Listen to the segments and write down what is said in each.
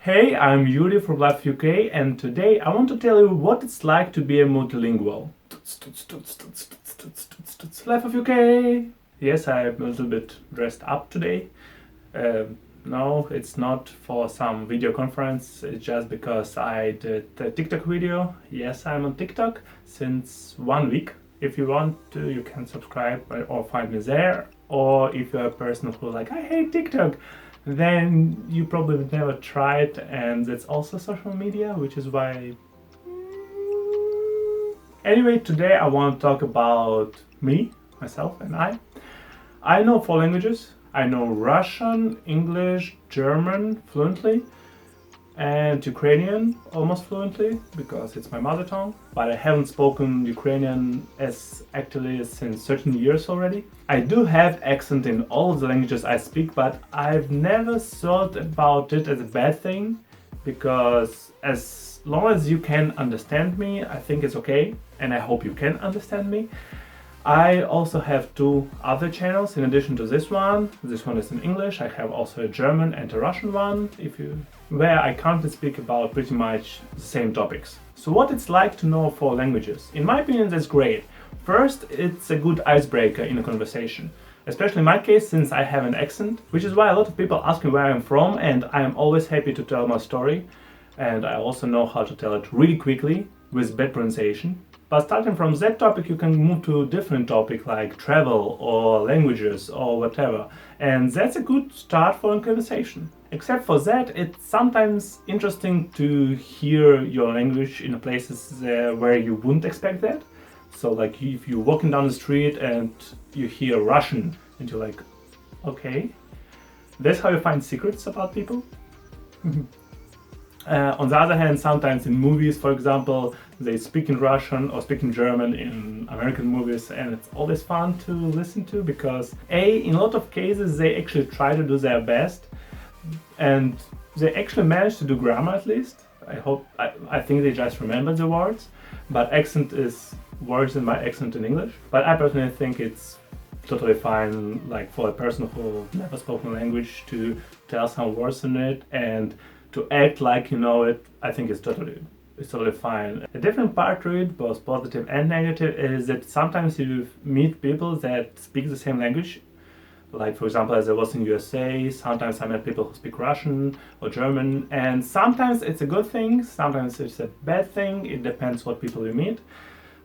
Hey, I'm Yury from Life UK, and today I want to tell you what it's like to be a multilingual. Life of UK! Yes, I'm a little bit dressed up today. No, it's not for some video conference, it's just because I did a TikTok video. Yes, I'm on TikTok since 1 week. If you want to, you can subscribe or find me there. Or if you're a person who like, I hate TikTok, then you probably never tried, and it's also social media, which is why... Anyway, today I want to talk about me, myself and I. I know 4 languages. I know Russian, English, German fluently, and Ukrainian almost fluently because it's my mother tongue, but I haven't spoken Ukrainian as actively since 13 years already. I do have accent in all of the languages I speak, but I've never thought about it as a bad thing, because as long as you can understand me, I think it's okay, and I hope you can understand me. I also have 2 other channels in addition to this one. This one is in English. I have also a German and a Russian one, where I currently speak about pretty much the same topics. So what it's like to know 4 languages? In my opinion, that's great. First, it's a good icebreaker in a conversation. Especially in my case, since I have an accent, which is why a lot of people ask me where I'm from, and I am always happy to tell my story. And I also know how to tell it really quickly with bad pronunciation. But starting from that topic, you can move to a different topic like travel or languages or whatever. And that's a good start for a conversation. Except for that, it's sometimes interesting to hear your language in places where you wouldn't expect that. So like if you're walking down the street and you hear Russian and you're like, okay. That's how you find secrets about people. On the other hand, sometimes in movies, for example, they speak in Russian or speak in German in American movies, and it's always fun to listen to because in a lot of cases they actually try to do their best, and they actually manage to do grammar at least. I think they just remember the words, but accent is worse than my accent in English. But I personally think it's totally fine, like for a person who never spoken language, to tell some words in it and to act like you know it. I think it's totally fine. A different part to it, both positive and negative, is that sometimes you meet people that speak the same language. Like for example, as I was in USA, sometimes I met people who speak Russian or German, and sometimes it's a good thing, sometimes it's a bad thing. It depends what people you meet.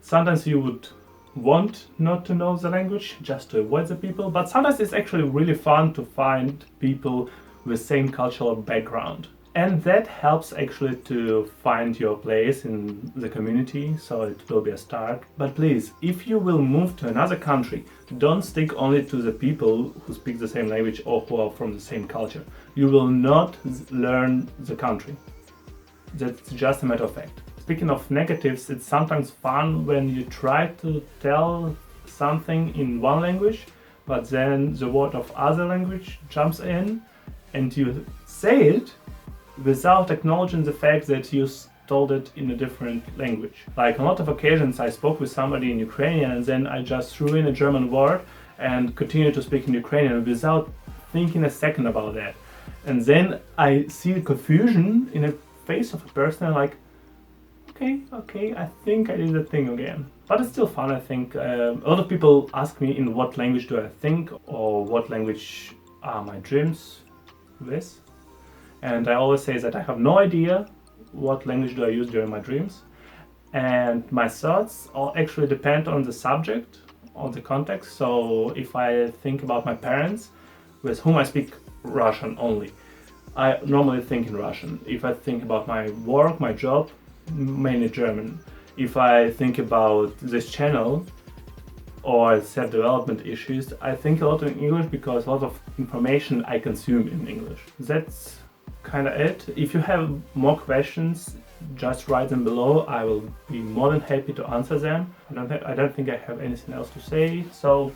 Sometimes you would want not to know the language just to avoid the people, but sometimes it's actually really fun to find people with same cultural background. And that helps actually to find your place in the community, so it will be a start. But please, if you will move to another country, don't stick only to the people who speak the same language or who are from the same culture. You will not learn the country. That's just a matter of fact. Speaking of negatives, it's sometimes fun when you try to tell something in one language, but then the word of other language jumps in and you say it without acknowledging the fact that you told it in a different language. Like on a lot of occasions I spoke with somebody in Ukrainian and then I just threw in a German word and continued to speak in Ukrainian without thinking a second about that. And then I see the confusion in the face of a person like, okay, I think I did the thing again. But it's still fun, I think. A lot of people ask me in what language do I think or what language are my dreams with. And I always say that I have no idea what language do I use during my dreams. And my thoughts all actually depend on the subject, on the context. So if I think about my parents, with whom I speak Russian only, I normally think in Russian. If I think about my work, my job, mainly German. If I think about this channel or self-development issues, I think a lot in English because a lot of information I consume in English. That's kind of it. If you have more questions, just write them below. I will be more than happy to answer them. I don't think I have anything else to say, so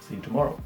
see you tomorrow.